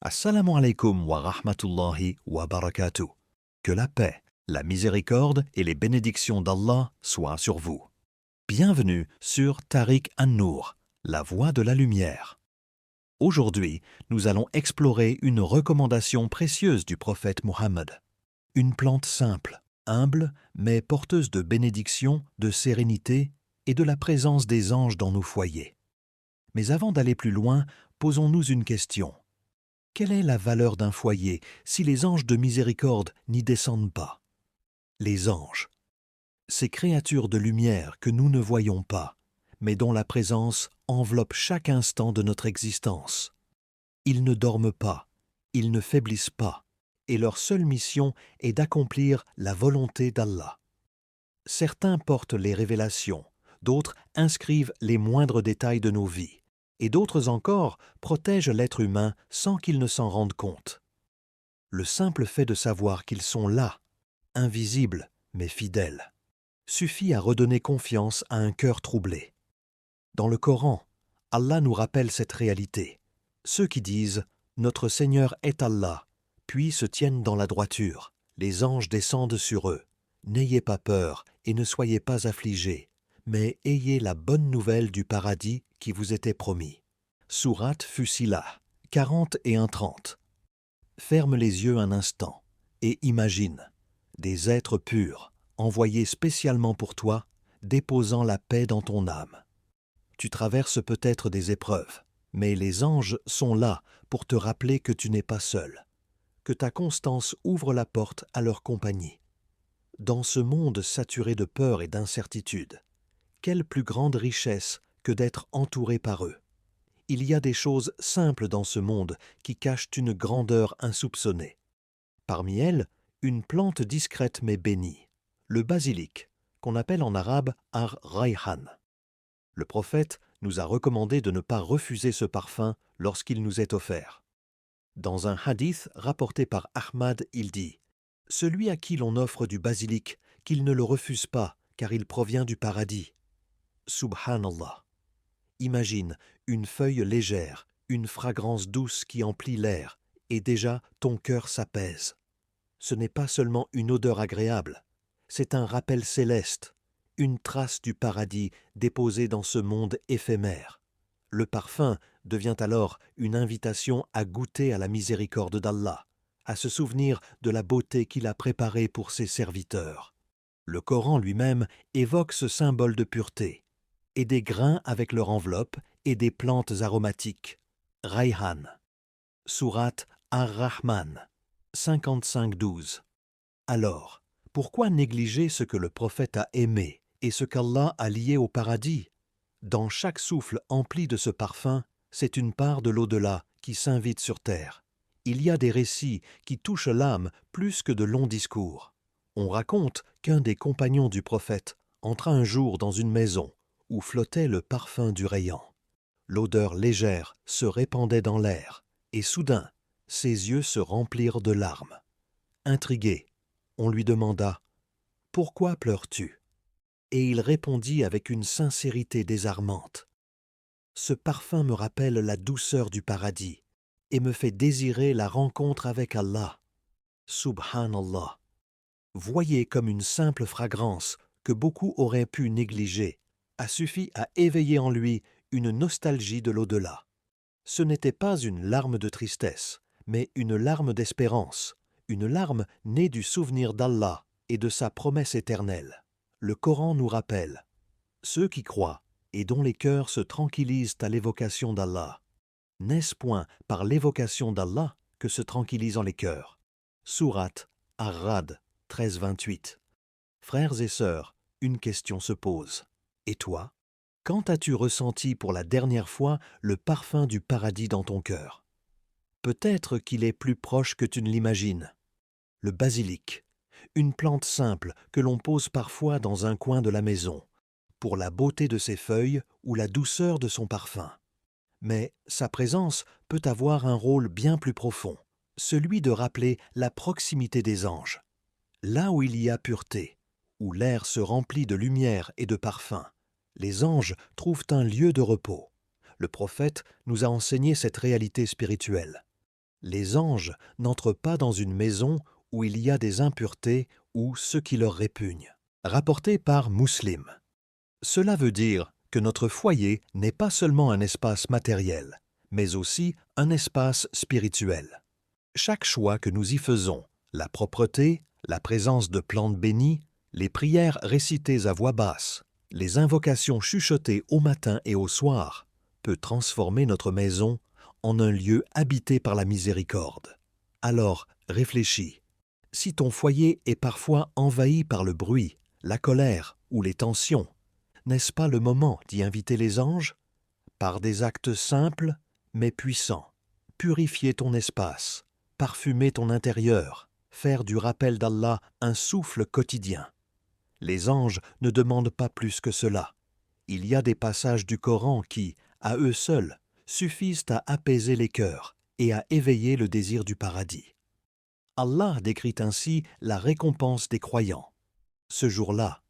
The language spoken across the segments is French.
Assalamu alaikum wa rahmatullahi wa barakatuh. Que la paix, la miséricorde et les bénédictions d'Allah soient sur vous. Bienvenue sur Tariq An-Nour, la voie de la lumière. Aujourd'hui, nous allons explorer une recommandation précieuse du prophète Mohammed. Une plante simple, humble, mais porteuse de bénédictions, de sérénité et de la présence des anges dans nos foyers. Mais avant d'aller plus loin, posons-nous une question. Quelle est la valeur d'un foyer si les anges de miséricorde n'y descendent pas? Les anges, ces créatures de lumière que nous ne voyons pas, mais dont la présence enveloppe chaque instant de notre existence. Ils ne dorment pas, ils ne faiblissent pas, et leur seule mission est d'accomplir la volonté d'Allah. Certains portent les révélations, d'autres inscrivent les moindres détails de nos vies, et d'autres encore protègent l'être humain sans qu'il ne s'en rende compte. Le simple fait de savoir qu'ils sont là, invisibles mais fidèles, suffit à redonner confiance à un cœur troublé. Dans le Coran, Allah nous rappelle cette réalité. Ceux qui disent « Notre Seigneur est Allah », puis se tiennent dans la droiture, les anges descendent sur eux. N'ayez pas peur et ne soyez pas affligés, mais ayez la bonne nouvelle du paradis qui vous était promis. Sourate Fussilah, 40 et 1:30. Ferme les yeux un instant et imagine des êtres purs, envoyés spécialement pour toi, déposant la paix dans ton âme. Tu traverses peut-être des épreuves, mais les anges sont là pour te rappeler que tu n'es pas seul, que ta constance ouvre la porte à leur compagnie. Dans ce monde saturé de peur et d'incertitude, quelle plus grande richesse que d'être entouré par eux. Il y a des choses simples dans ce monde qui cachent une grandeur insoupçonnée. Parmi elles, une plante discrète mais bénie, le basilic, qu'on appelle en arabe ar-rayhan. Le prophète nous a recommandé de ne pas refuser ce parfum lorsqu'il nous est offert. Dans un hadith rapporté par Ahmad, il dit « Celui à qui l'on offre du basilic, qu'il ne le refuse pas, car il provient du paradis. » Subhanallah. Imagine une feuille légère, une fragrance douce qui emplit l'air, et déjà ton cœur s'apaise. Ce n'est pas seulement une odeur agréable, c'est un rappel céleste, une trace du paradis déposée dans ce monde éphémère. Le parfum devient alors une invitation à goûter à la miséricorde d'Allah, à se souvenir de la beauté qu'il a préparée pour ses serviteurs. Le Coran lui-même évoque ce symbole de pureté, et des grains avec leur enveloppe et des plantes aromatiques. Rayhan. Sourate Ar-Rahman, 55-12. Alors, pourquoi négliger ce que le prophète a aimé et ce qu'Allah a lié au paradis? Dans chaque souffle empli de ce parfum, c'est une part de l'au-delà qui s'invite sur terre. Il y a des récits qui touchent l'âme plus que de longs discours. On raconte qu'un des compagnons du prophète entra un jour dans une maison où flottait le parfum du rayhan. L'odeur légère se répandait dans l'air, et soudain, ses yeux se remplirent de larmes. Intrigué, on lui demanda « Pourquoi pleures-tu » Et il répondit avec une sincérité désarmante « Ce parfum me rappelle la douceur du paradis et me fait désirer la rencontre avec Allah. » Subhanallah. Voyez comme une simple fragrance que beaucoup auraient pu négliger a suffi à éveiller en lui une nostalgie de l'au-delà. Ce n'était pas une larme de tristesse, mais une larme d'espérance, une larme née du souvenir d'Allah et de sa promesse éternelle. Le Coran nous rappelle « Ceux qui croient et dont les cœurs se tranquillisent à l'évocation d'Allah, n'est-ce point par l'évocation d'Allah que se tranquillisent les cœurs ?» Sourate Ar-Ra'd, 13-28. Frères et sœurs, une question se pose. Et toi, quand as-tu ressenti pour la dernière fois le parfum du paradis dans ton cœur? Peut-être qu'il est plus proche que tu ne l'imagines. Le basilic, une plante simple que l'on pose parfois dans un coin de la maison, pour la beauté de ses feuilles ou la douceur de son parfum. Mais sa présence peut avoir un rôle bien plus profond, celui de rappeler la proximité des anges. Là où il y a pureté, où l'air se remplit de lumière et de parfum, les anges trouvent un lieu de repos. Le prophète nous a enseigné cette réalité spirituelle. Les anges n'entrent pas dans une maison où il y a des impuretés ou ce qui leur répugne. Rapporté par Muslim. Cela veut dire que notre foyer n'est pas seulement un espace matériel, mais aussi un espace spirituel. Chaque choix que nous y faisons, la propreté, la présence de plantes bénies, les prières récitées à voix basse, les invocations chuchotées au matin et au soir, peut transformer notre maison en un lieu habité par la miséricorde. Alors, réfléchis. Si ton foyer est parfois envahi par le bruit, la colère ou les tensions, n'est-ce pas le moment d'y inviter les anges? Par des actes simples mais puissants, purifier ton espace, parfumer ton intérieur, faire du rappel d'Allah un souffle quotidien. Les anges ne demandent pas plus que cela. Il y a des passages du Coran qui, à eux seuls, suffisent à apaiser les cœurs et à éveiller le désir du paradis. Allah décrit ainsi la récompense des croyants. Ce jour-là,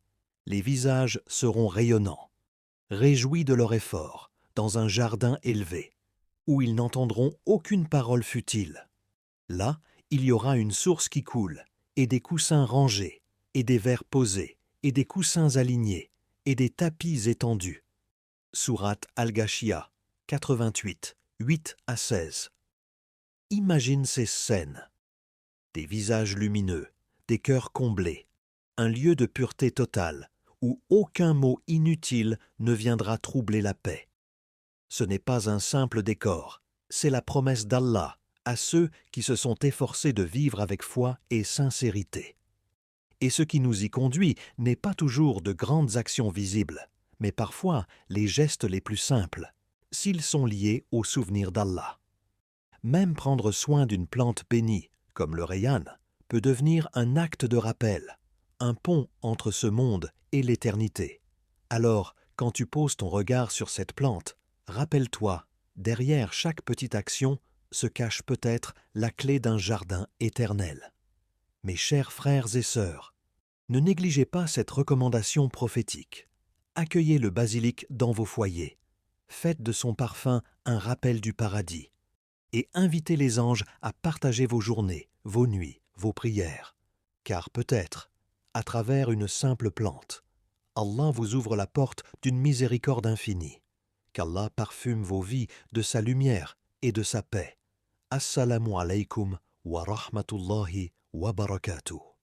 les visages seront rayonnants, réjouis de leur effort, dans un jardin élevé, où ils n'entendront aucune parole futile. Là, il y aura une source qui coule, et des coussins rangés, et des verres posés, et des coussins alignés, et des tapis étendus. Sourate Al-Ghashiyah, 88, 8 à 16. Imagine ces scènes. Des visages lumineux, des cœurs comblés, un lieu de pureté totale, où aucun mot inutile ne viendra troubler la paix. Ce n'est pas un simple décor, c'est la promesse d'Allah à ceux qui se sont efforcés de vivre avec foi et sincérité. Et ce qui nous y conduit n'est pas toujours de grandes actions visibles, mais parfois les gestes les plus simples, s'ils sont liés au souvenir d'Allah. Même prendre soin d'une plante bénie, comme le rayyan, peut devenir un acte de rappel, un pont entre ce monde et l'éternité. Alors, quand tu poses ton regard sur cette plante, rappelle-toi, derrière chaque petite action se cache peut-être la clé d'un jardin éternel. Mes chers frères et sœurs, ne négligez pas cette recommandation prophétique. Accueillez le basilic dans vos foyers. Faites de son parfum un rappel du paradis. Et invitez les anges à partager vos journées, vos nuits, vos prières. Car peut-être, à travers une simple plante, Allah vous ouvre la porte d'une miséricorde infinie. Qu'Allah parfume vos vies de sa lumière et de sa paix. Assalamu alaykum wa rahmatullahi wa barakatuh.